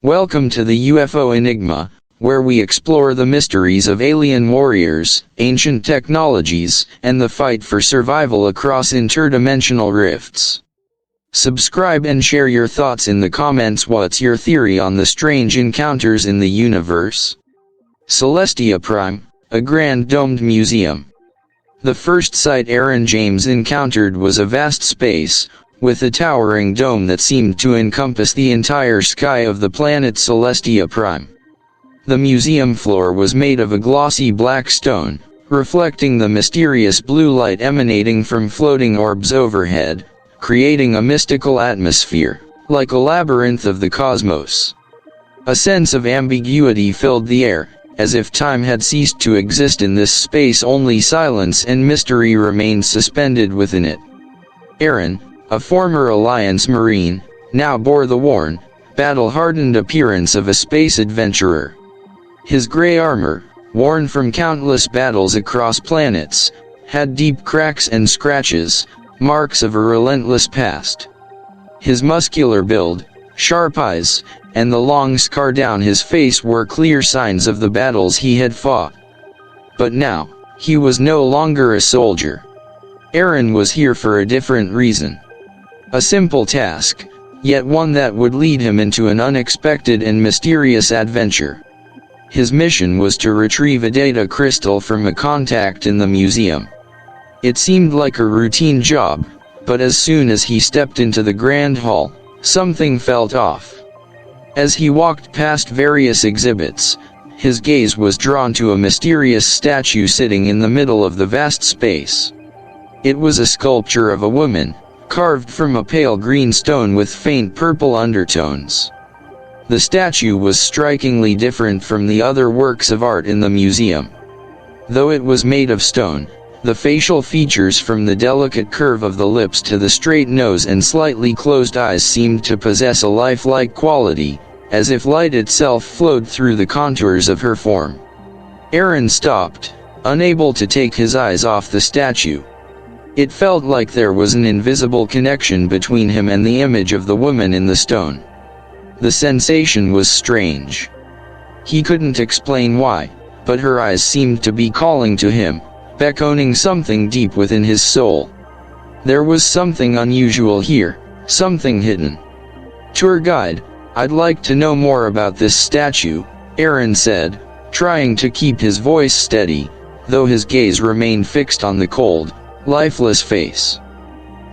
Welcome to the UFO Enigma, where we explore the mysteries of alien warriors, ancient technologies, and the fight for survival across interdimensional rifts. Subscribe and share your thoughts in the comments. What's your theory on the strange encounters in the universe? Celestia Prime, a grand domed museum. The first site Aaron James encountered was a vast space, with a towering dome that seemed to encompass the entire sky of the planet Celestia Prime. The museum floor was made of a glossy black stone, reflecting the mysterious blue light emanating from floating orbs overhead, creating a mystical atmosphere, like a labyrinth of the cosmos. A sense of ambiguity filled the air, as if time had ceased to exist in this space. Only silence and mystery remained suspended within it. Aaron, a former Alliance Marine, now bore the worn, battle-hardened appearance of a space adventurer. His gray armor, worn from countless battles across planets, had deep cracks and scratches, marks of a relentless past. His muscular build, sharp eyes, and the long scar down his face were clear signs of the battles he had fought. But now, he was no longer a soldier. Aaron was here for a different reason. A simple task, yet one that would lead him into an unexpected and mysterious adventure. His mission was to retrieve a data crystal from a contact in the museum. It seemed like a routine job, but as soon as he stepped into the grand hall, something felt off. As he walked past various exhibits, his gaze was drawn to a mysterious statue sitting in the middle of the vast space. It was a sculpture of a woman, carved from a pale green stone with faint purple undertones. The statue was strikingly different from the other works of art in the museum. Though it was made of stone, the facial features, from the delicate curve of the lips to the straight nose and slightly closed eyes, seemed to possess a lifelike quality, as if light itself flowed through the contours of her form. Aaron stopped, unable to take his eyes off the statue. It felt like there was an invisible connection between him and the image of the woman in the stone. The sensation was strange. He couldn't explain why, but her eyes seemed to be calling to him, beckoning something deep within his soul. There was something unusual here, something hidden. "Tour guide, I'd like to know more about this statue," Aaron said, trying to keep his voice steady, though his gaze remained fixed on the cold, lifeless face.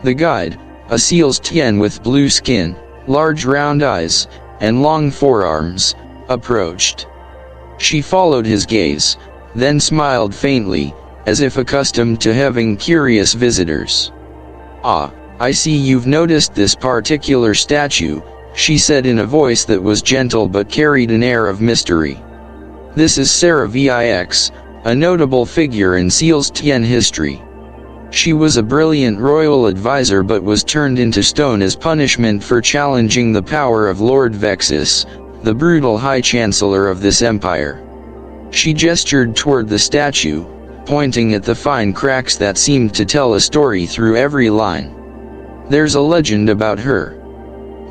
The guide, a Celestian with blue skin, large round eyes, and long forearms, approached. She followed his gaze, then smiled faintly, as if accustomed to having curious visitors. "Ah, I see you've noticed this particular statue," she said in a voice that was gentle but carried an air of mystery. "This is Sarah Vix, a notable figure in Celestian history. She was a brilliant royal advisor but was turned into stone as punishment for challenging the power of Lord Vexus, the brutal High Chancellor of this empire." She gestured toward the statue, pointing at the fine cracks that seemed to tell a story through every line. "There's a legend about her.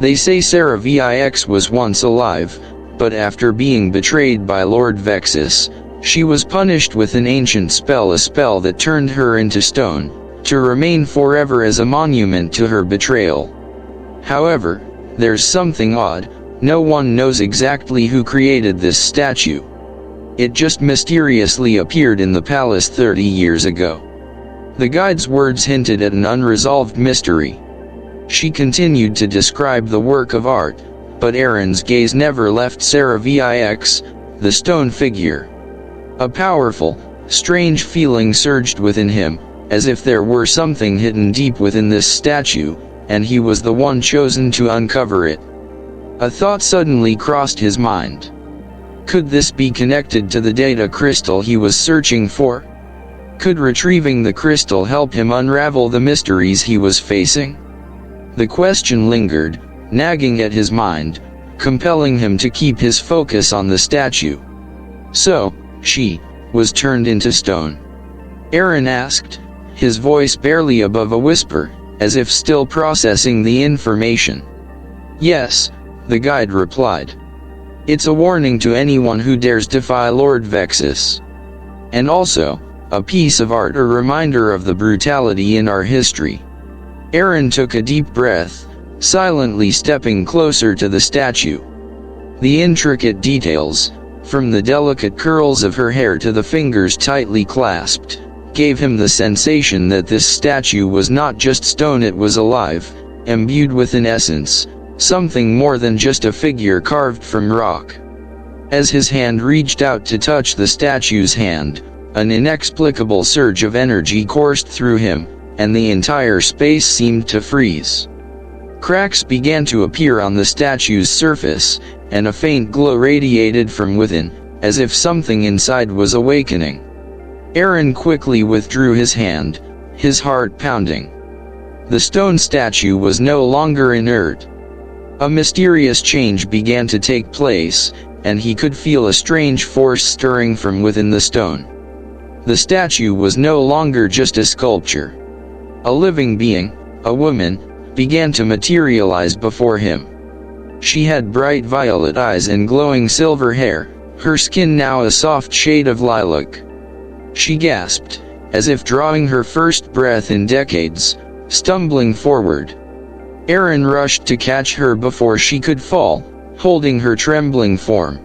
They say Sarah Vix was once alive, but after being betrayed by Lord Vexus, she was punished with an ancient spell, a spell that turned her into stone, to remain forever as a monument to her betrayal. However, there's something odd. No one knows exactly who created this statue. It just mysteriously appeared in the palace 30 years ago." The guide's words hinted at an unresolved mystery. She continued to describe the work of art, but Aaron's gaze never left Sarah Vix, the stone figure. A powerful, strange feeling surged within him, as if there were something hidden deep within this statue, and he was the one chosen to uncover it. A thought suddenly crossed his mind. Could this be connected to the data crystal he was searching for? Could retrieving the crystal help him unravel the mysteries he was facing? The question lingered, nagging at his mind, compelling him to keep his focus on the statue. "So, she was turned into stone?" Aaron asked, his voice barely above a whisper, as if still processing the information. "Yes," the guide replied. It's a warning to anyone who dares defy Lord Vexus. And also, a piece of art, a reminder of the brutality in our history. Aaron took a deep breath, silently stepping closer to the statue. The intricate details, from the delicate curls of her hair to the fingers tightly clasped, gave him the sensation that this statue was not just stone, it was alive, imbued with an essence, something more than just a figure carved from rock. As his hand reached out to touch the statue's hand, an inexplicable surge of energy coursed through him, and the entire space seemed to freeze. Cracks began to appear on the statue's surface, and a faint glow radiated from within, as if something inside was awakening. Aaron quickly withdrew his hand, his heart pounding. The stone statue was no longer inert. A mysterious change began to take place, and he could feel a strange force stirring from within the stone. The statue was no longer just a sculpture. A living being, a woman, began to materialize before him. She had bright violet eyes and glowing silver hair, her skin now a soft shade of lilac. She gasped, as if drawing her first breath in decades, stumbling forward. Aaron rushed to catch her before she could fall, holding her trembling form.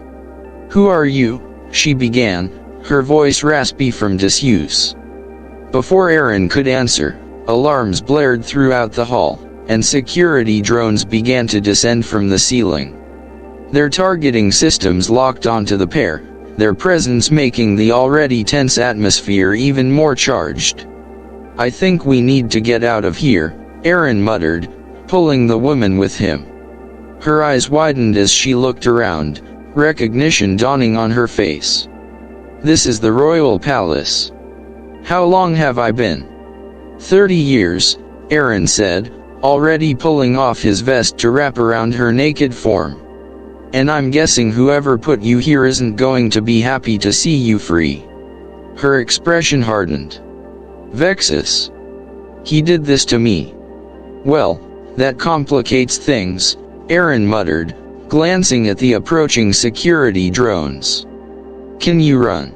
"Who are you?" she began, her voice raspy from disuse. Before Aaron could answer, alarms blared throughout the hall, and security drones began to descend from the ceiling. Their targeting systems locked onto the pair, their presence making the already tense atmosphere even more charged. "I think we need to get out of here," Aaron muttered, pulling the woman with him. Her eyes widened as she looked around, recognition dawning on her face. "This is the royal palace. How long have I been?" 30 years, Aaron said, already pulling off his vest to wrap around her naked form. "And I'm guessing whoever put you here isn't going to be happy to see you free." Her expression hardened. "Vexus. He did this to me." "Well, that complicates things," Aaron muttered, glancing at the approaching security drones. "Can you run?"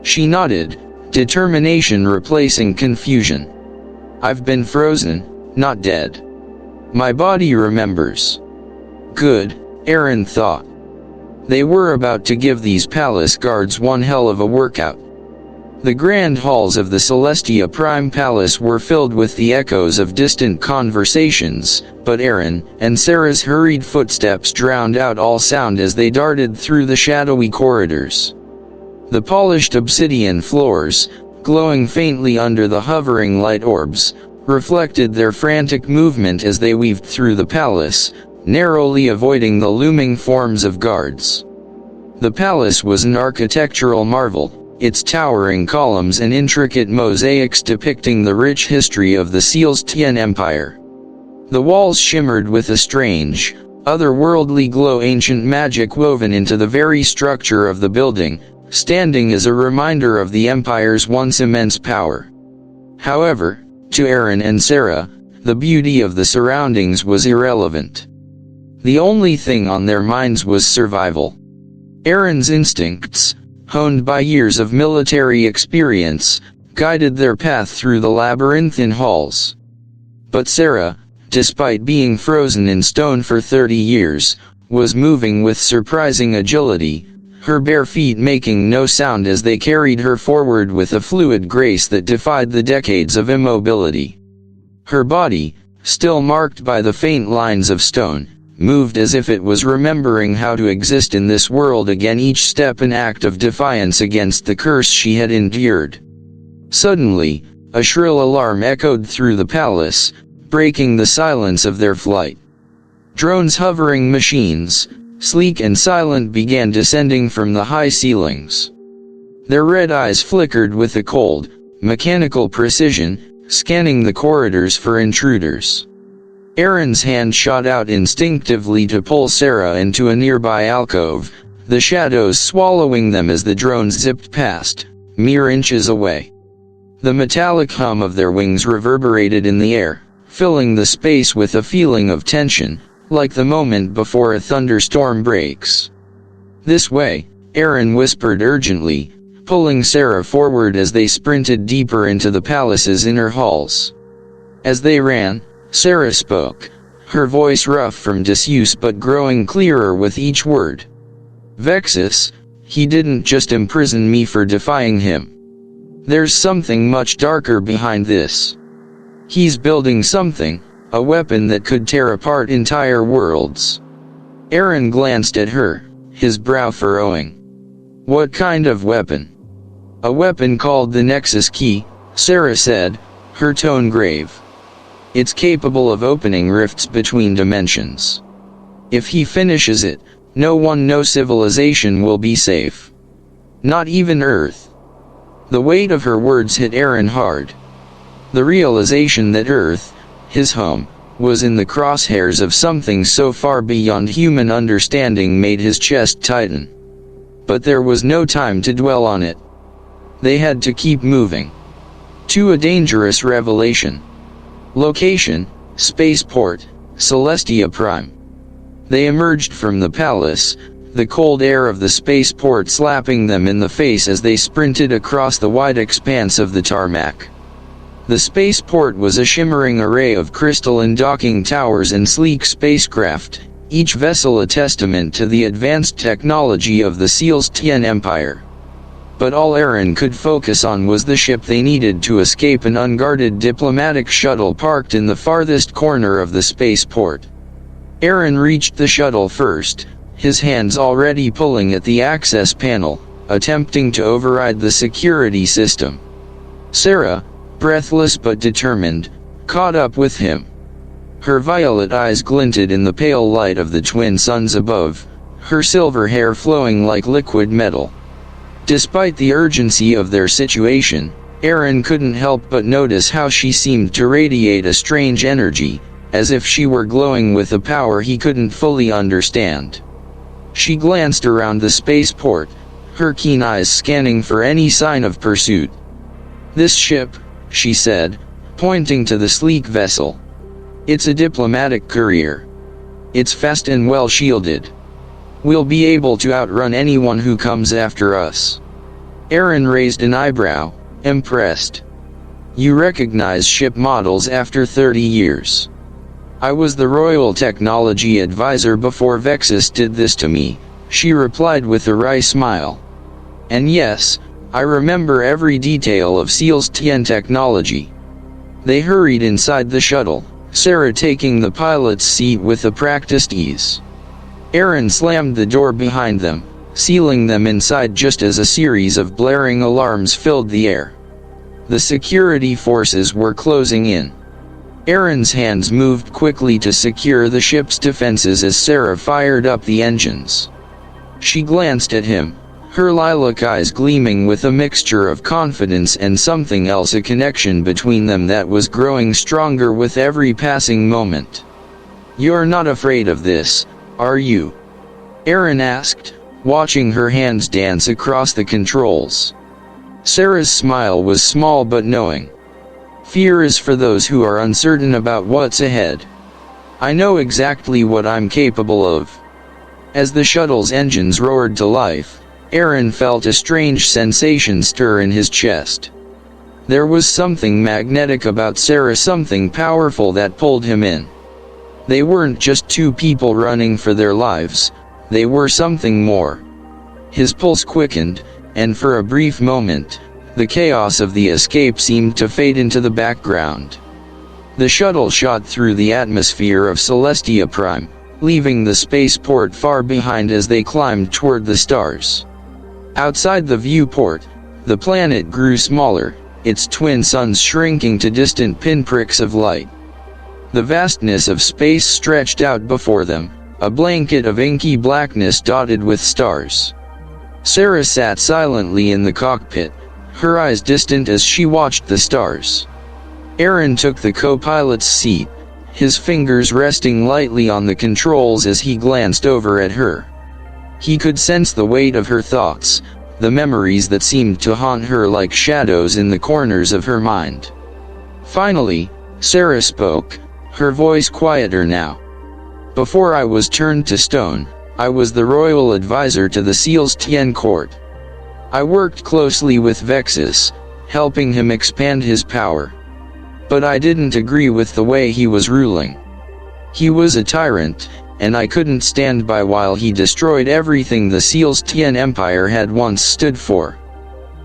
She nodded, determination replacing confusion. "I've been frozen, not dead. My body remembers." Good, Aaron thought. They were about to give these palace guards one hell of a workout. The grand halls of the Celestia Prime Palace were filled with the echoes of distant conversations, but Aaron and Sarah's hurried footsteps drowned out all sound as they darted through the shadowy corridors. The polished obsidian floors, glowing faintly under the hovering light orbs, reflected their frantic movement as they weaved through the palace, narrowly avoiding the looming forms of guards. The palace was an architectural marvel, its towering columns and intricate mosaics depicting the rich history of the Celestian Empire. The walls shimmered with a strange, otherworldly glow, ancient magic woven into the very structure of the building, standing as a reminder of the Empire's once immense power. However, to Aaron and Sarah, the beauty of the surroundings was irrelevant. The only thing on their minds was survival. Aaron's instincts, honed by years of military experience, guided their path through the labyrinthine halls. But Sarah, despite being frozen in stone for 30 years, was moving with surprising agility, her bare feet making no sound as they carried her forward with a fluid grace that defied the decades of immobility. Her body, still marked by the faint lines of stone, moved as if it was remembering how to exist in this world again, each step an act of defiance against the curse she had endured. Suddenly, a shrill alarm echoed through the palace, breaking the silence of their flight. Drones, hovering machines, sleek and silent, began descending from the high ceilings. Their red eyes flickered with a cold, mechanical precision, scanning the corridors for intruders. Aaron's hand shot out instinctively to pull Sarah into a nearby alcove, the shadows swallowing them as the drones zipped past, mere inches away. The metallic hum of their wings reverberated in the air, filling the space with a feeling of tension, like the moment before a thunderstorm breaks. "This way," Aaron whispered urgently, pulling Sarah forward as they sprinted deeper into the palace's inner halls. As they ran, Sarah spoke, her voice rough from disuse but growing clearer with each word. "Vexus, he didn't just imprison me for defying him. There's something much darker behind this. He's building something, a weapon that could tear apart entire worlds." Aaron glanced at her, his brow furrowing. "What kind of weapon?" "A weapon called the Nexus Key," Sarah said, her tone grave. "It's capable of opening rifts between dimensions. If he finishes it, no civilization will be safe. Not even Earth." The weight of her words hit Aaron hard. The realization that Earth, his home, was in the crosshairs of something so far beyond human understanding made his chest tighten. But there was no time to dwell on it. They had to keep moving. To a dangerous revelation. Location: Spaceport, Celestia Prime. They emerged from the palace, the cold air of the spaceport slapping them in the face as they sprinted across the wide expanse of the tarmac. The spaceport was a shimmering array of crystal and docking towers and sleek spacecraft, each vessel a testament to the advanced technology of the Celestian Empire. But all Aaron could focus on was the ship they needed to escape, an unguarded diplomatic shuttle parked in the farthest corner of the spaceport. Aaron reached the shuttle first, his hands already pulling at the access panel, attempting to override the security system. Sarah, breathless but determined, caught up with him. Her violet eyes glinted in the pale light of the twin suns above, her silver hair flowing like liquid metal. Despite the urgency of their situation, Aaron couldn't help but notice how she seemed to radiate a strange energy, as if she were glowing with a power he couldn't fully understand. She glanced around the spaceport, her keen eyes scanning for any sign of pursuit. "This ship," she said, pointing to the sleek vessel. "It's a diplomatic courier. It's fast and well shielded. We'll be able to outrun anyone who comes after us." Aaron raised an eyebrow, impressed. "You recognize ship models after 30 years. I was the Royal Technology Advisor before Vexus did this to me," she replied with a wry smile. "And yes, I remember every detail of Celestian technology." They hurried inside the shuttle, Sarah taking the pilot's seat with a practiced ease. Aaron slammed the door behind them, sealing them inside just as a series of blaring alarms filled the air. The security forces were closing in. Aaron's hands moved quickly to secure the ship's defenses as Sarah fired up the engines. She glanced at him, her lilac eyes gleaming with a mixture of confidence and something else, a connection between them that was growing stronger with every passing moment. "You're not afraid of this, are you?" Aaron asked, watching her hands dance across the controls. Sarah's smile was small but knowing. "Fear is for those who are uncertain about what's ahead. I know exactly what I'm capable of." As the shuttle's engines roared to life, Aaron felt a strange sensation stir in his chest. There was something magnetic about Sarah, something powerful that pulled him in. They weren't just two people running for their lives, they were something more. His pulse quickened, and for a brief moment, the chaos of the escape seemed to fade into the background. The shuttle shot through the atmosphere of Celestia Prime, leaving the spaceport far behind as they climbed toward the stars. Outside the viewport, the planet grew smaller, its twin suns shrinking to distant pinpricks of light. The vastness of space stretched out before them, a blanket of inky blackness dotted with stars. Sarah sat silently in the cockpit, her eyes distant as she watched the stars. Aaron took the co-pilot's seat, his fingers resting lightly on the controls as he glanced over at her. He could sense the weight of her thoughts, the memories that seemed to haunt her like shadows in the corners of her mind. Finally, Sarah spoke, her voice quieter now. "Before I was turned to stone, I was the royal advisor to the Seal's Tien court. I worked closely with Vexus, helping him expand his power. But I didn't agree with the way he was ruling. He was a tyrant, and I couldn't stand by while he destroyed everything the Seal's Tien Empire had once stood for.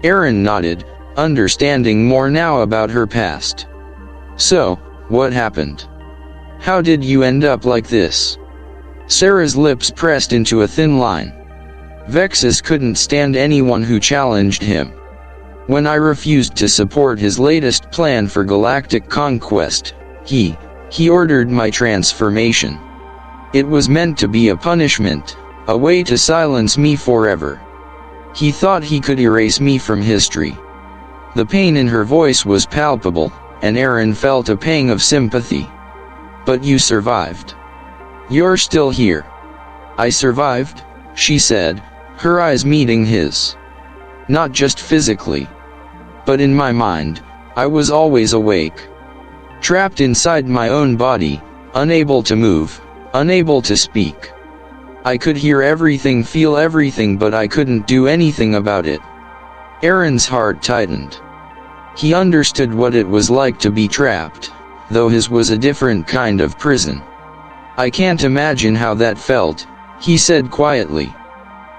Erin nodded, understanding more now about her past. So, what happened? How did you end up like this? Sarah's lips pressed into a thin line. Vexus couldn't stand anyone who challenged him. When I refused to support his latest plan for galactic conquest, he ordered my transformation. It was meant to be a punishment, a way to silence me forever. He thought he could erase me from history. The pain in her voice was palpable, and Erin felt a pang of sympathy. But you survived. You're still here. I survived, she said, her eyes meeting his. Not just physically, but in my mind, I was always awake. Trapped inside my own body, unable to move, unable to speak. I could hear everything, feel everything, but I couldn't do anything about it. Erin's heart tightened. He understood what it was like to be trapped, though his was a different kind of prison. I can't imagine how that felt, he said quietly.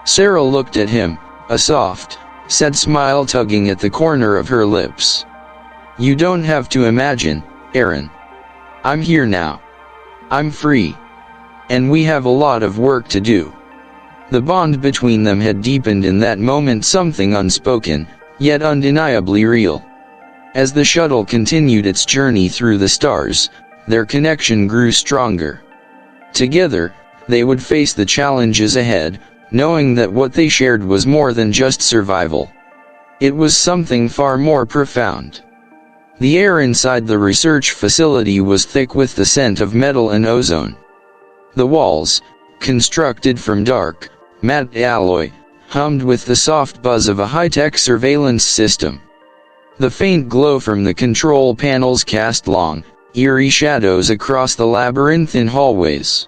Sarah looked at him, a soft, sad smile tugging at the corner of her lips. You don't have to imagine, Erin. I'm here now. I'm free. And we have a lot of work to do. The bond between them had deepened in that moment, something unspoken, yet undeniably real. As the shuttle continued its journey through the stars, their connection grew stronger. Together, they would face the challenges ahead, knowing that what they shared was more than just survival. It was something far more profound. The air inside the research facility was thick with the scent of metal and ozone. The walls, constructed from dark, matte alloy, hummed with the soft buzz of a high-tech surveillance system. The faint glow from the control panels cast long, eerie shadows across the labyrinthine hallways.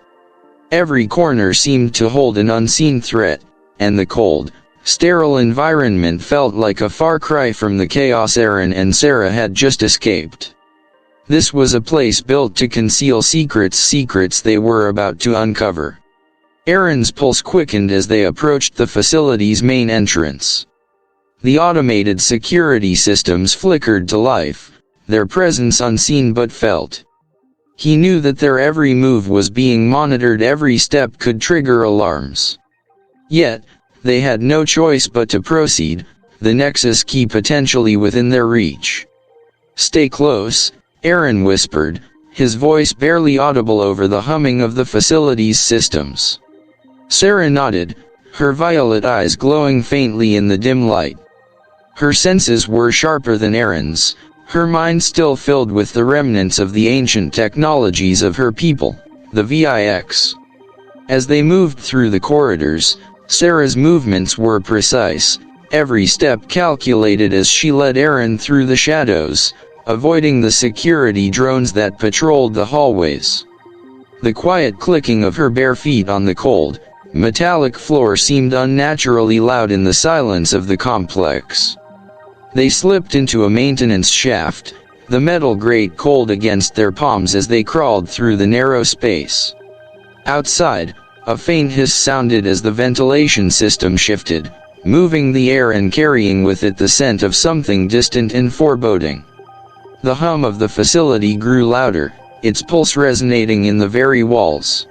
Every corner seemed to hold an unseen threat, and the cold, sterile environment felt like a far cry from the chaos Erin and Sarah had just escaped. This was a place built to conceal secrets they were about to uncover. Erin's pulse quickened as they approached the facility's main entrance. The automated security systems flickered to life, their presence unseen but felt. He knew that their every move was being monitored, every step could trigger alarms. Yet, they had no choice but to proceed, the Nexus Key potentially within their reach. Stay close, Erin whispered, his voice barely audible over the humming of the facility's systems. Sarah nodded, her violet eyes glowing faintly in the dim light. Her senses were sharper than Erin's, her mind still filled with the remnants of the ancient technologies of her people, the VIX. As they moved through the corridors, Sarah's movements were precise, every step calculated as she led Erin through the shadows, avoiding the security drones that patrolled the hallways. The quiet clicking of her bare feet on the cold, metallic floor seemed unnaturally loud in the silence of the complex. They slipped into a maintenance shaft, the metal grate cold against their palms as they crawled through the narrow space. Outside, a faint hiss sounded as the ventilation system shifted, moving the air and carrying with it the scent of something distant and foreboding. The hum of the facility grew louder, its pulse resonating in the very walls.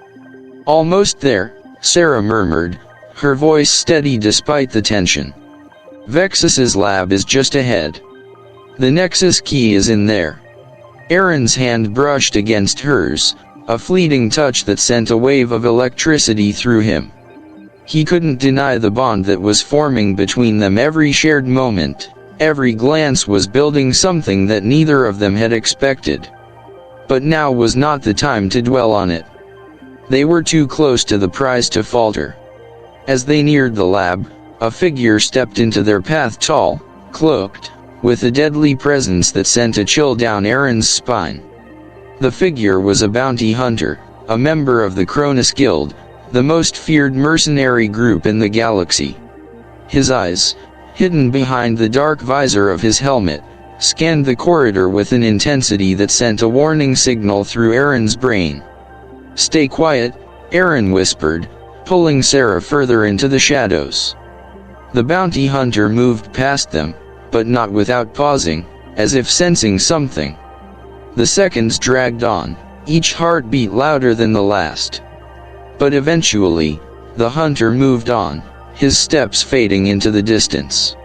Almost there, Sarah murmured, her voice steady despite the tension. Vexus's lab is just ahead. The Nexus Key is in there. Erin's hand brushed against hers, a fleeting touch that sent a wave of electricity through him. He couldn't deny the bond that was forming between them. Every shared moment, every glance was building something that neither of them had expected. But now was not the time to dwell on it. They were too close to the prize to falter. As they neared the lab, a figure stepped into their path, tall, cloaked, with a deadly presence that sent a chill down Erin's spine. The figure was a bounty hunter, a member of the Cronus Guild, the most feared mercenary group in the galaxy. His eyes, hidden behind the dark visor of his helmet, scanned the corridor with an intensity that sent a warning signal through Aaron's brain. "Stay quiet," Aaron whispered, pulling Sarah further into the shadows. The bounty hunter moved past them, but not without pausing, as if sensing something. The seconds dragged on, each heartbeat louder than the last. But eventually, the hunter moved on, his steps fading into the distance.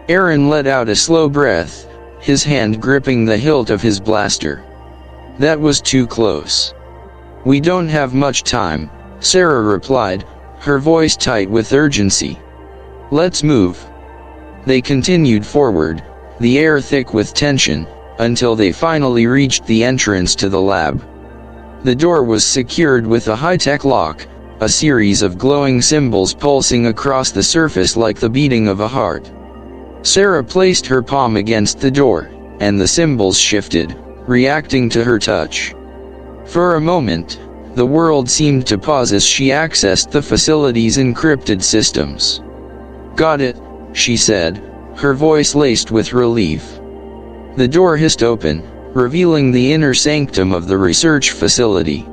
Aaron let out a slow breath, his hand gripping the hilt of his blaster. That was too close. "We don't have much time," Sarah replied, her voice tight with urgency. "Let's move." They continued forward, the air thick with tension, until they finally reached the entrance to the lab. The door was secured with a high-tech lock, a series of glowing symbols pulsing across the surface like the beating of a heart. Sarah placed her palm against the door, and the symbols shifted, reacting to her touch. For a moment, the world seemed to pause as she accessed the facility's encrypted systems. "Got it," she said, her voice laced with relief. The door hissed open, revealing the inner sanctum of the research facility.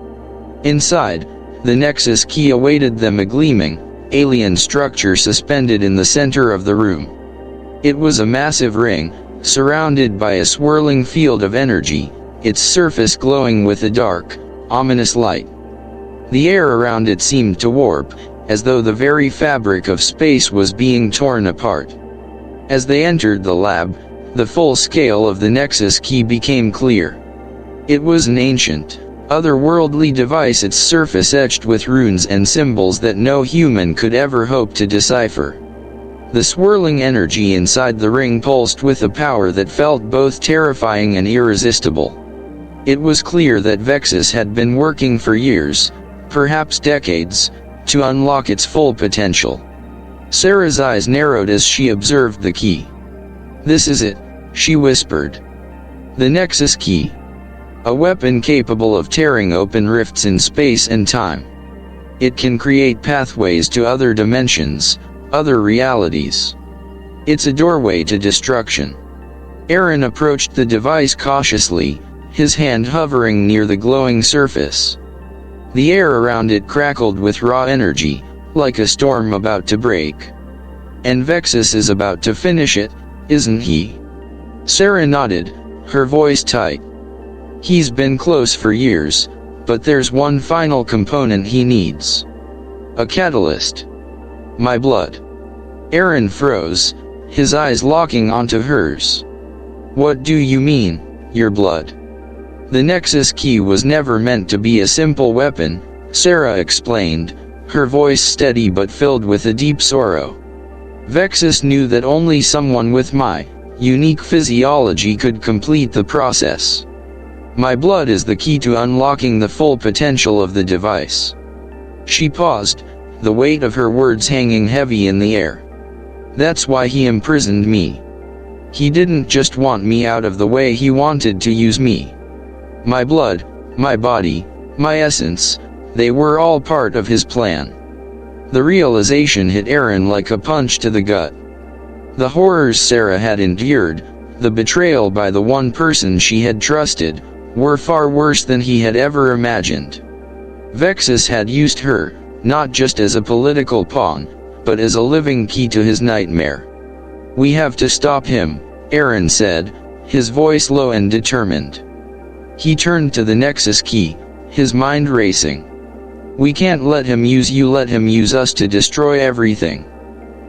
Inside, the Nexus Key awaited them, a gleaming, alien structure suspended in the center of the room. It was a massive ring, surrounded by a swirling field of energy, its surface glowing with a dark, ominous light. The air around it seemed to warp, as though the very fabric of space was being torn apart. As they entered the lab, the full scale of the Nexus Key became clear. It was an ancient, otherworldly device, its surface etched with runes and symbols that no human could ever hope to decipher. The swirling energy inside the ring pulsed with a power that felt both terrifying and irresistible. It was clear that Vexus had been working for years, perhaps decades, to unlock its full potential. Sarah's eyes narrowed as she observed the key. "This is it," she whispered. "The Nexus Key. A weapon capable of tearing open rifts in space and time. It can create pathways to other dimensions, other realities. It's a doorway to destruction." Aaron approached the device cautiously, his hand hovering near the glowing surface. The air around it crackled with raw energy, like a storm about to break. "And Vexus is about to finish it, isn't he?" Sarah nodded, her voice tight. "He's been close for years, but there's one final component he needs. A catalyst. My blood." Aaron froze, his eyes locking onto hers. "What do you mean, your blood?" "The Nexus Key was never meant to be a simple weapon," Sarah explained, her voice steady but filled with a deep sorrow. "Vexus knew that only someone with my unique physiology could complete the process. My blood is the key to unlocking the full potential of the device." She paused, the weight of her words hanging heavy in the air. "That's why he imprisoned me. He didn't just want me out of the way, he wanted to use me. My blood, my body, my essence, they were all part of his plan." The realization hit Aaron like a punch to the gut. The horrors Sarah had endured, the betrayal by the one person she had trusted, were far worse than he had ever imagined. Vexus had used her, not just as a political pawn, but as a living key to his nightmare. "We have to stop him," Aaron said, his voice low and determined. He turned to the Nexus Key, his mind racing. "We can't let him use you, let him use us to destroy everything."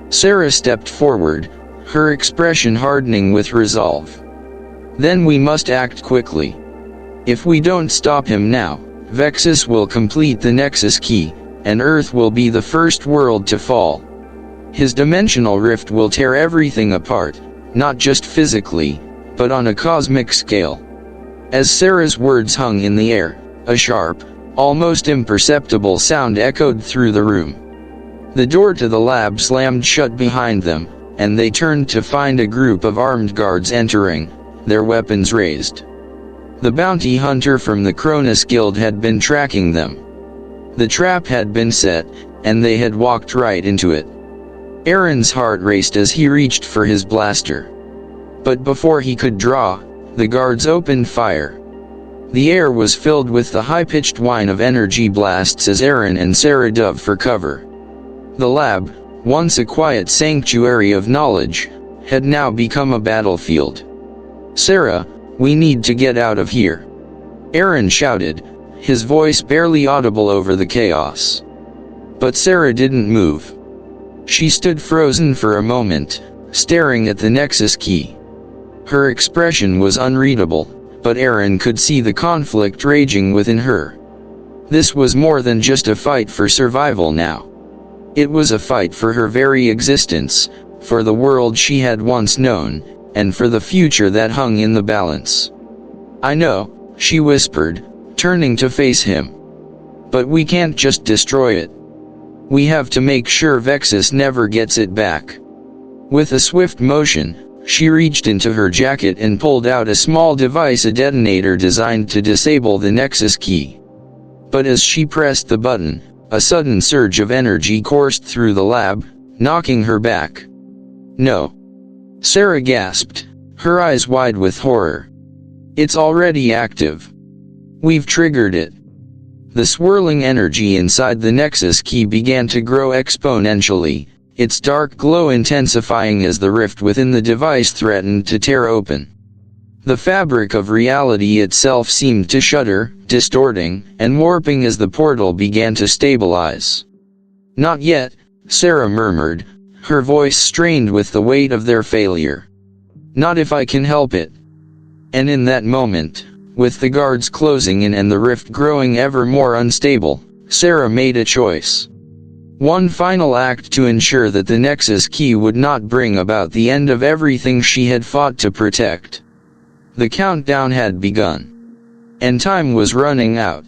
Sarah stepped forward, her expression hardening with resolve. "Then we must act quickly. If we don't stop him now, Vexus will complete the Nexus Key, and Earth will be the first world to fall. His dimensional rift will tear everything apart, not just physically, but on a cosmic scale." As Sarah's words hung in the air, a sharp, almost imperceptible sound echoed through the room. The door to the lab slammed shut behind them, and they turned to find a group of armed guards entering, their weapons raised. The bounty hunter from the Cronus Guild had been tracking them. The trap had been set, and they had walked right into it. Aaron's heart raced as he reached for his blaster. But before he could draw, the guards opened fire. The air was filled with the high-pitched whine of energy blasts as Aaron and Sarah dove for cover. The lab, once a quiet sanctuary of knowledge, had now become a battlefield. "Sarah, we need to get out of here," Aaron shouted, his voice barely audible over the chaos. But Sarah didn't move. She stood frozen for a moment, staring at the Nexus Key. Her expression was unreadable, but Aaron could see the conflict raging within her. This was more than just a fight for survival now. It was a fight for her very existence, for the world she had once known, and for the future that hung in the balance. "I know," she whispered, turning to face him. "But we can't just destroy it. We have to make sure Vexus never gets it back." With a swift motion, she reached into her jacket and pulled out a small device, a detonator designed to disable the Nexus Key. But as she pressed the button, a sudden surge of energy coursed through the lab, knocking her back. "No!" Sarah gasped, her eyes wide with horror. "It's already active. We've triggered it." The swirling energy inside the Nexus Key began to grow exponentially, its dark glow intensifying as the rift within the device threatened to tear open. The fabric of reality itself seemed to shudder, distorting and warping as the portal began to stabilize. "Not yet," Sarah murmured, her voice strained with the weight of their failure. "Not if I can help it." And in that moment, with the guards closing in and the rift growing ever more unstable, Sarah made a choice. One final act to ensure that the Nexus Key would not bring about the end of everything she had fought to protect. The countdown had begun. And time was running out.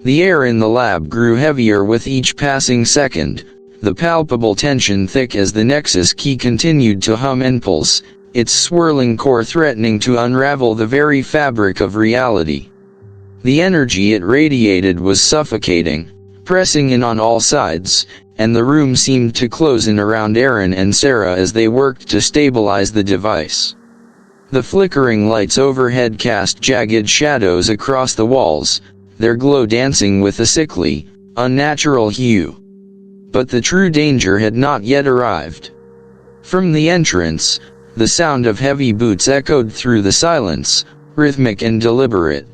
The air in the lab grew heavier with each passing second, the palpable tension thick as the Nexus Key continued to hum and pulse, its swirling core threatening to unravel the very fabric of reality. The energy it radiated was suffocating, pressing in on all sides, and the room seemed to close in around Aaron and Sarah as they worked to stabilize the device. The flickering lights overhead cast jagged shadows across the walls, their glow dancing with a sickly, unnatural hue. But the true danger had not yet arrived. From the entrance, the sound of heavy boots echoed through the silence, rhythmic and deliberate.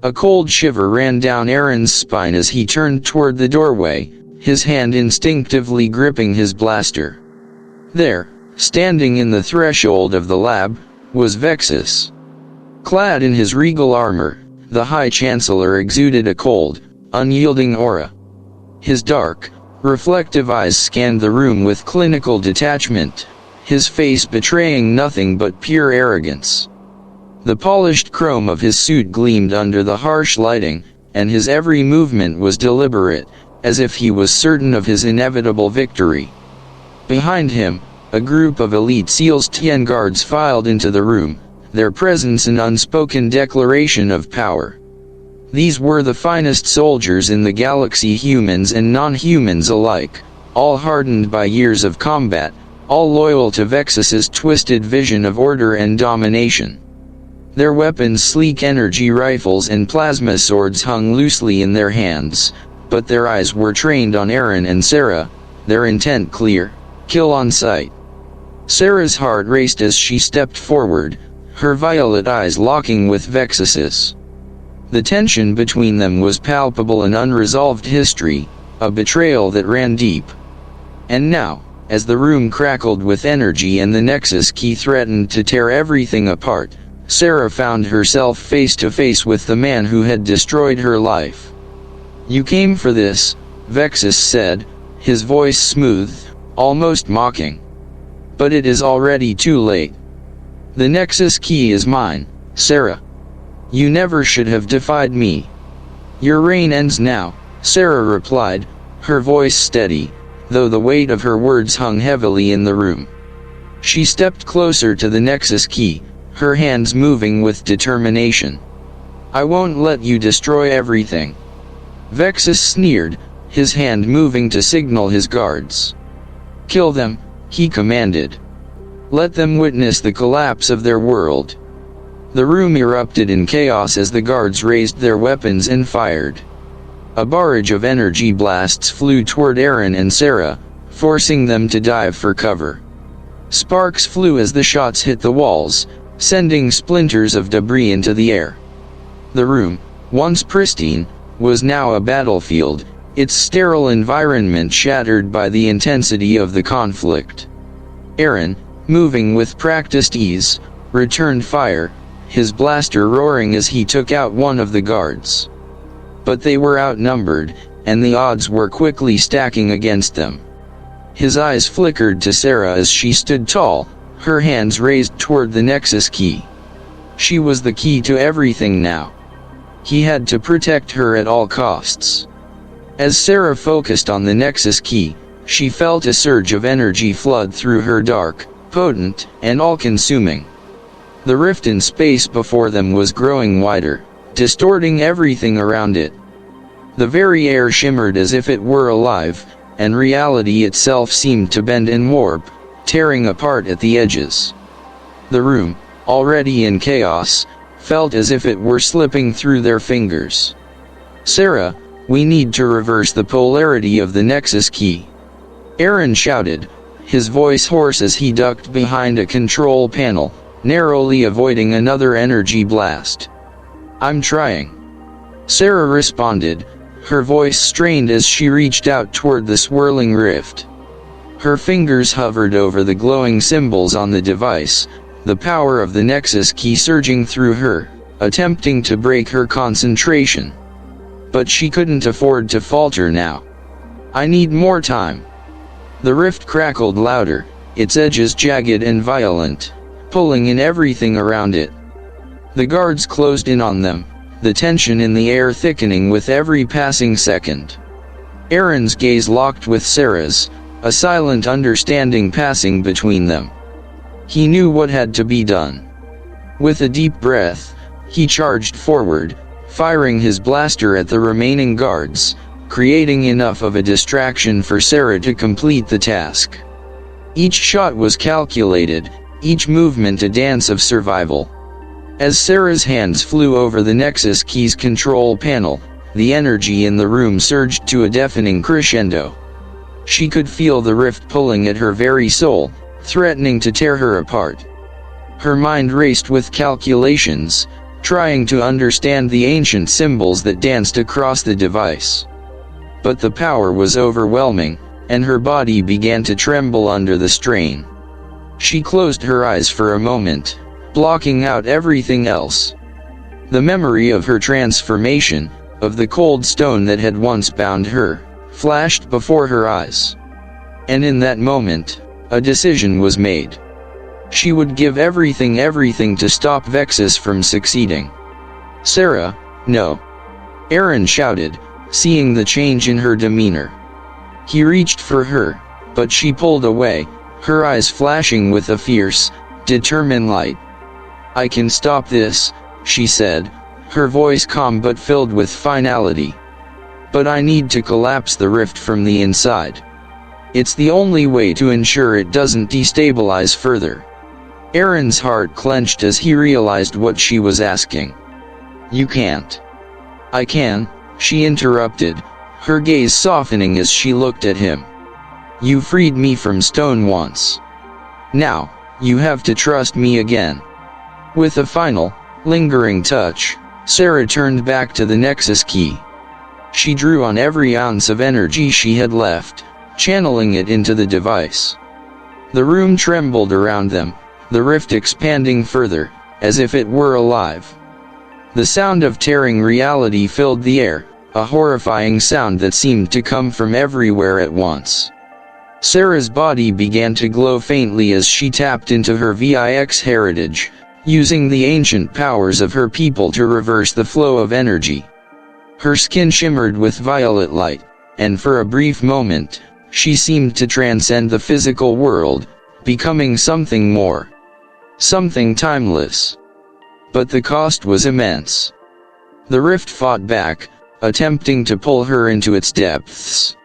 A cold shiver ran down Aaron's spine as he turned toward the doorway, his hand instinctively gripping his blaster. There, standing in the threshold of the lab, was Vexus. Clad in his regal armor, the High Chancellor exuded a cold, unyielding aura. His dark, reflective eyes scanned the room with clinical detachment, his face betraying nothing but pure arrogance. The polished chrome of his suit gleamed under the harsh lighting, and his every movement was deliberate, as if he was certain of his inevitable victory. Behind him, a group of elite SEALs Tien guards filed into the room, their presence an unspoken declaration of power. These were the finest soldiers in the galaxy, humans and non-humans alike, all hardened by years of combat, all loyal to Vexus's twisted vision of order and domination. Their weapons, sleek energy rifles and plasma swords, hung loosely in their hands, but their eyes were trained on Aaron and Sarah, their intent clear: kill on sight. Sarah's heart raced as she stepped forward, her violet eyes locking with Vexus's. The tension between them was palpable, an unresolved history, a betrayal that ran deep. And now, as the room crackled with energy and the Nexus Key threatened to tear everything apart, Sarah found herself face to face with the man who had destroyed her life. "You came for this," Vexus said, his voice smooth, almost mocking. "But it is already too late. The Nexus Key is mine, Sarah. You never should have defied me." "Your reign ends now," Sarah replied, her voice steady, though the weight of her words hung heavily in the room. She stepped closer to the Nexus Key, her hands moving with determination. "I won't let you destroy everything. Vexus sneered, his hand moving to signal his guards. "Kill them," he commanded. "Let them witness the collapse of their world." The room erupted in chaos as the guards raised their weapons and fired. A barrage of energy blasts flew toward Aaron and Sarah, forcing them to dive for cover. Sparks flew as the shots hit the walls, sending splinters of debris into the air. The room, once pristine, was now a battlefield, its sterile environment shattered by the intensity of the conflict. Aaron, moving with practiced ease, returned fire, his blaster roaring as he took out one of the guards. But they were outnumbered, and the odds were quickly stacking against them. His eyes flickered to Sarah as she stood tall, her hands raised toward the Nexus Key. She was the key to everything now. He had to protect her at all costs. As Sarah focused on the Nexus Key, she felt a surge of energy flood through her, dark, potent, and all-consuming. The rift in space before them was growing wider, distorting everything around it. The very air shimmered as if it were alive, and reality itself seemed to bend and warp, tearing apart at the edges. The room, already in chaos, felt as if it were slipping through their fingers. "Sarah, we need to reverse the polarity of the Nexus Key," Aaron shouted, his voice hoarse as he ducked behind a control panel, narrowly avoiding another energy blast. "I'm trying," Sarah responded, her voice strained as she reached out toward the swirling rift. Her fingers hovered over the glowing symbols on the device, the power of the Nexus Key surging through her, attempting to break her concentration. But she couldn't afford to falter now. "I need more time." The rift crackled louder, its edges jagged and violent, pulling in everything around it. The guards closed in on them, the tension in the air thickening with every passing second. Aaron's gaze locked with Sarah's, a silent understanding passing between them. He knew what had to be done. With a deep breath, he charged forward, firing his blaster at the remaining guards, creating enough of a distraction for Sarah to complete the task. Each shot was calculated, each movement a dance of survival. As Sarah's hands flew over the Nexus Key's control panel, the energy in the room surged to a deafening crescendo. She could feel the rift pulling at her very soul, threatening to tear her apart. Her mind raced with calculations, trying to understand the ancient symbols that danced across the device. But the power was overwhelming, and her body began to tremble under the strain. She closed her eyes for a moment, blocking out everything else. The memory of her transformation, of the cold stone that had once bound her, flashed before her eyes. And in that moment, a decision was made. She would give everything to stop Vexus from succeeding. "Sarah, no!" Aaron shouted, seeing the change in her demeanor. He reached for her, but she pulled away, her eyes flashing with a fierce, determined light. "I can stop this," she said, her voice calm but filled with finality. "But I need to collapse the rift from the inside. It's the only way to ensure it doesn't destabilize further." Aaron's heart clenched as he realized what she was asking. "You can't." "I can," she interrupted, her gaze softening as she looked at him. "You freed me from stone once. Now, you have to trust me again." With a final, lingering touch, Sarah turned back to the Nexus Key. She drew on every ounce of energy she had left, channeling it into the device. The room trembled around them, the rift expanding further, as if it were alive. The sound of tearing reality filled the air, a horrifying sound that seemed to come from everywhere at once. Sarah's body began to glow faintly as she tapped into her VIX heritage, using the ancient powers of her people to reverse the flow of energy. Her skin shimmered with violet light, and for a brief moment, she seemed to transcend the physical world, becoming something more. Something timeless. But the cost was immense. The rift fought back, attempting to pull her into its depths.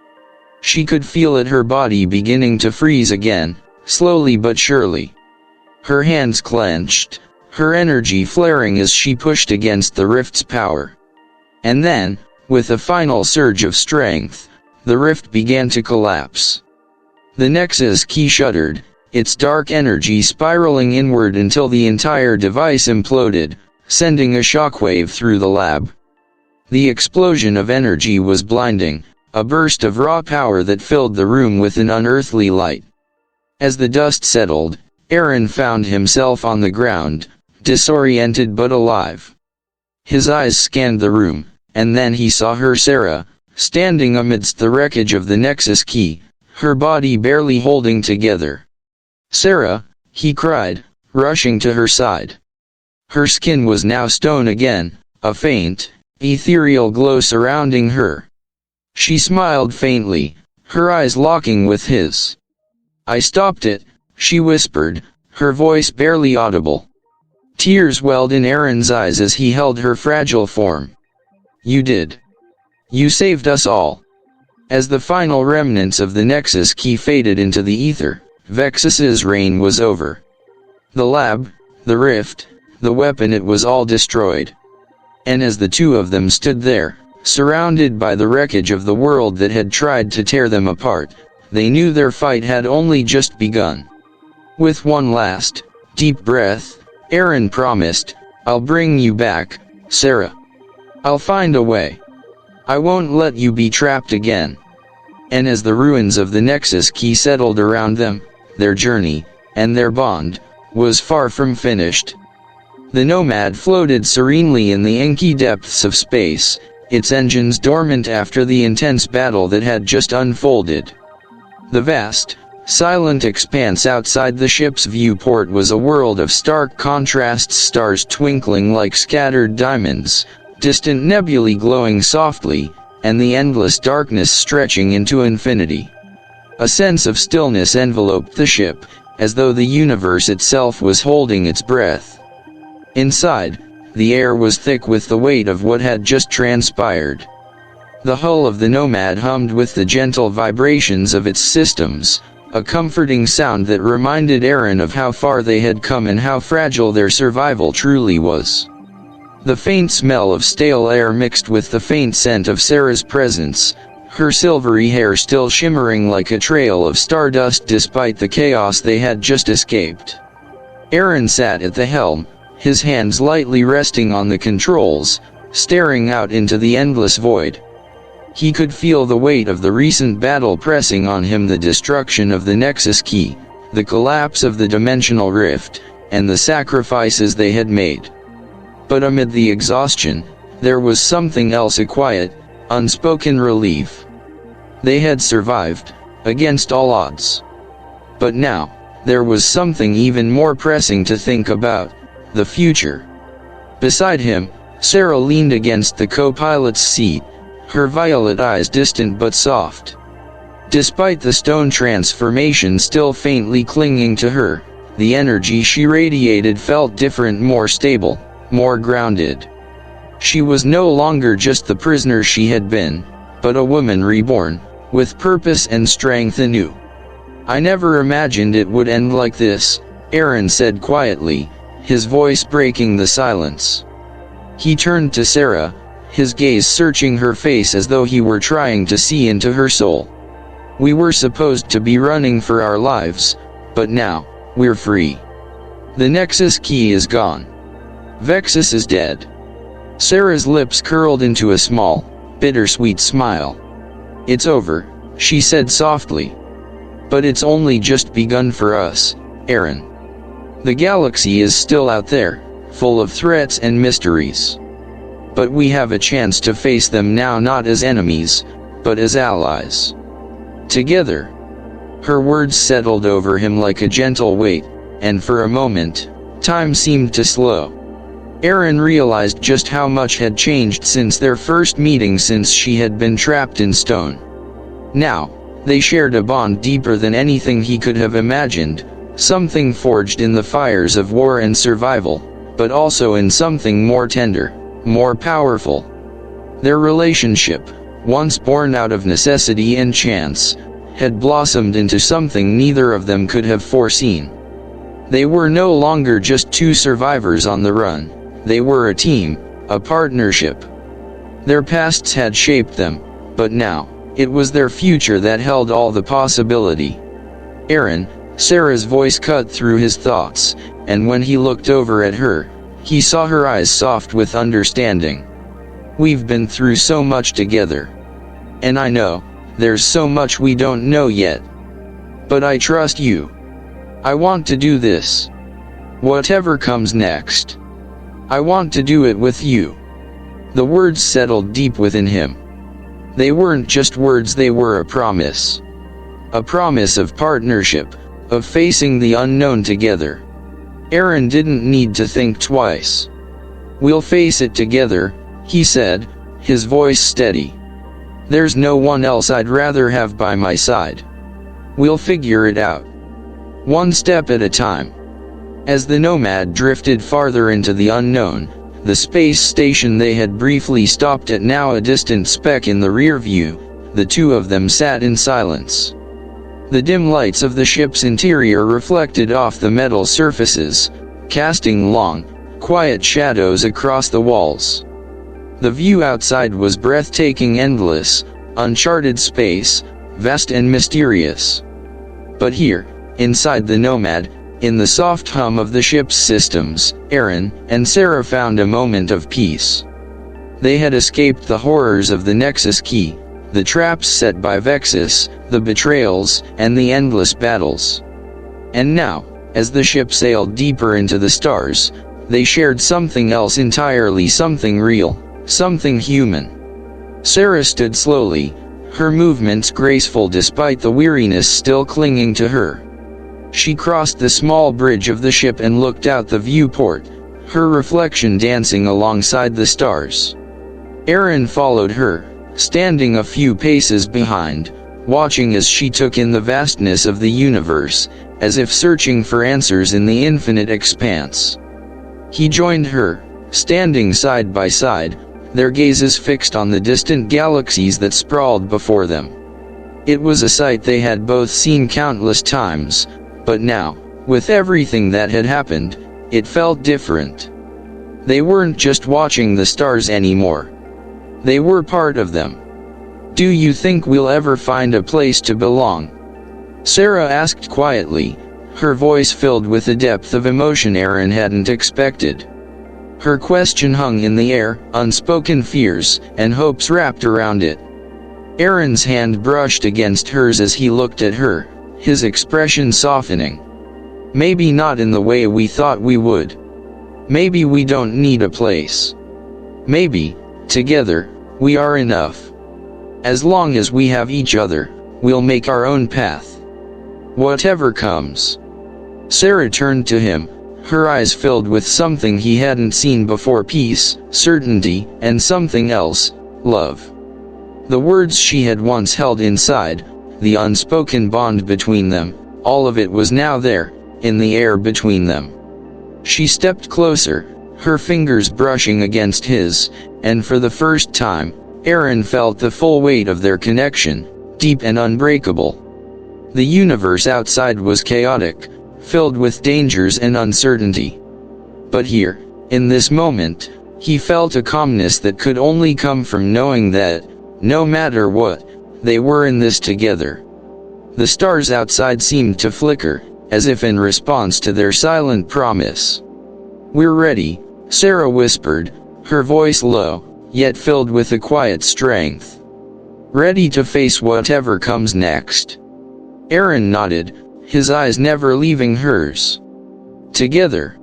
She could feel her body beginning to freeze again, slowly but surely. Her hands clenched, her energy flaring as she pushed against the rift's power. And then, with a final surge of strength, the rift began to collapse. The Nexus Key shuddered, its dark energy spiraling inward until the entire device imploded, sending a shockwave through the lab. The explosion of energy was blinding, a burst of raw power that filled the room with an unearthly light. As the dust settled, Aaron found himself on the ground, disoriented but alive. His eyes scanned the room, and then he saw her, Sarah, standing amidst the wreckage of the Nexus Key, her body barely holding together. "Sarah," he cried, rushing to her side. Her skin was now stone again, a faint, ethereal glow surrounding her. She smiled faintly, her eyes locking with his. "I stopped it," she whispered, her voice barely audible. Tears welled in Aaron's eyes as he held her fragile form. "You did. You saved us all." As the final remnants of the Nexus Key faded into the ether, Vexus's reign was over. The lab, the rift, the weapon, it was all destroyed. And as the two of them stood there, surrounded by the wreckage of the world that had tried to tear them apart, they knew their fight had only just begun. With one last, deep breath, Aaron promised, "I'll bring you back, Sarah. I'll find a way. I won't let you be trapped again." And as the ruins of the Nexus Key settled around them, their journey, and their bond, was far from finished. The Nomad floated serenely in the inky depths of space, its engines dormant after the intense battle that had just unfolded. The vast, silent expanse outside the ship's viewport was a world of stark contrasts, stars twinkling like scattered diamonds, distant nebulae glowing softly, and the endless darkness stretching into infinity. A sense of stillness enveloped the ship, as though the universe itself was holding its breath. Inside, the air was thick with the weight of what had just transpired. The hull of the Nomad hummed with the gentle vibrations of its systems, a comforting sound that reminded Aaron of how far they had come and how fragile their survival truly was. The faint smell of stale air mixed with the faint scent of Sarah's presence, her silvery hair still shimmering like a trail of stardust despite the chaos they had just escaped. Aaron sat at the helm, his hands lightly resting on the controls, staring out into the endless void. He could feel the weight of the recent battle pressing on him, the destruction of the Nexus Key, the collapse of the dimensional rift, and the sacrifices they had made. But amid the exhaustion, there was something else, a quiet, unspoken relief. They had survived, against all odds. But now, there was something even more pressing to think about: the future. Beside him, Sarah leaned against the co-pilot's seat, her violet eyes distant but soft. Despite the stone transformation still faintly clinging to her, the energy she radiated felt different, more stable, more grounded. She was no longer just the prisoner she had been, but a woman reborn, with purpose and strength anew. "I never imagined it would end like this," Aaron said quietly, his voice breaking the silence. He turned to Sarah, his gaze searching her face as though he were trying to see into her soul. "We were supposed to be running for our lives, but now, we're free. The Nexus Key is gone. Vexus is dead." Sarah's lips curled into a small, bittersweet smile. "It's over," she said softly. "But it's only just begun for us, Aaron. The galaxy is still out there, full of threats and mysteries. But we have a chance to face them now, not as enemies, but as allies. Together." Her words settled over him like a gentle weight, and for a moment, time seemed to slow. Aaron realized just how much had changed since their first meeting, since she had been trapped in stone. Now, they shared a bond deeper than anything he could have imagined, something forged in the fires of war and survival, but also in something more tender, more powerful. Their relationship, once born out of necessity and chance, had blossomed into something neither of them could have foreseen. They were no longer just two survivors on the run, they were a team, a partnership. Their pasts had shaped them, but now, it was their future that held all the possibility. Aaron, Sarah's voice cut through his thoughts, and when he looked over at her, he saw her eyes soft with understanding. We've been through so much together. And I know, there's so much we don't know yet. But I trust you. I want to do this. Whatever comes next. I want to do it with you. The words settled deep within him. They weren't just words, they were a promise. A promise of partnership, of facing the unknown together. Aaron didn't need to think twice. We'll face it together, he said, his voice steady. There's no one else I'd rather have by my side. We'll figure it out. One step at a time. As the Nomad drifted farther into the unknown, the space station they had briefly stopped at now a distant speck in the rear view, the two of them sat in silence. The dim lights of the ship's interior reflected off the metal surfaces, casting long, quiet shadows across the walls. The view outside was breathtaking, endless, uncharted space, vast and mysterious. But here, inside the Nomad, in the soft hum of the ship's systems, Aaron and Sarah found a moment of peace. They had escaped the horrors of the Nexus Key, the traps set by Vexus, the betrayals, and the endless battles. And now, as the ship sailed deeper into the stars, they shared something else entirely, something real, something human. Sarah stood slowly, her movements graceful despite the weariness still clinging to her. She crossed the small bridge of the ship and looked out the viewport, her reflection dancing alongside the stars. Aaron followed her, standing a few paces behind, watching as she took in the vastness of the universe, as if searching for answers in the infinite expanse. He joined her, standing side by side, their gazes fixed on the distant galaxies that sprawled before them. It was a sight they had both seen countless times, but now, with everything that had happened, it felt different. They weren't just watching the stars anymore. They were part of them. Do you think we'll ever find a place to belong? Sarah asked quietly, her voice filled with a depth of emotion Aaron hadn't expected. Her question hung in the air, unspoken fears and hopes wrapped around it. Aaron's hand brushed against hers as he looked at her, his expression softening. Maybe not in the way we thought we would. Maybe we don't need a place. Maybe, together, we are enough. As long as we have each other, we'll make our own path. Whatever comes. Sarah turned to him, her eyes filled with something he hadn't seen before: peace, certainty, and something else, love. The words she had once held inside, the unspoken bond between them, all of it was now there, in the air between them. She stepped closer, her fingers brushing against his, and for the first time, Aaron felt the full weight of their connection, deep and unbreakable. The universe outside was chaotic, filled with dangers and uncertainty. But here, in this moment, he felt a calmness that could only come from knowing that, no matter what, they were in this together. The stars outside seemed to flicker, as if in response to their silent promise. "We're ready," Sarah whispered, her voice low, yet filled with a quiet strength. "Ready to face whatever comes next." Aaron nodded, his eyes never leaving hers. Together.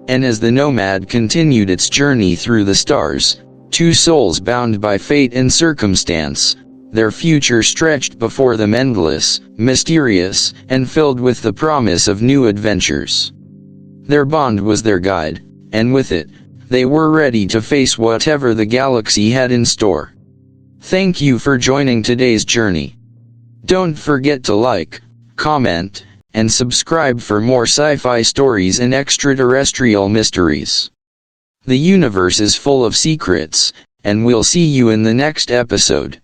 And as the Nomad continued its journey through the stars, two souls bound by fate and circumstance, their future stretched before them, endless, mysterious, and filled with the promise of new adventures. Their bond was their guide, and with it, they were ready to face whatever the galaxy had in store. Thank you for joining today's journey. Don't forget to like, comment, and subscribe for more sci-fi stories and extraterrestrial mysteries. The universe is full of secrets, and we'll see you in the next episode.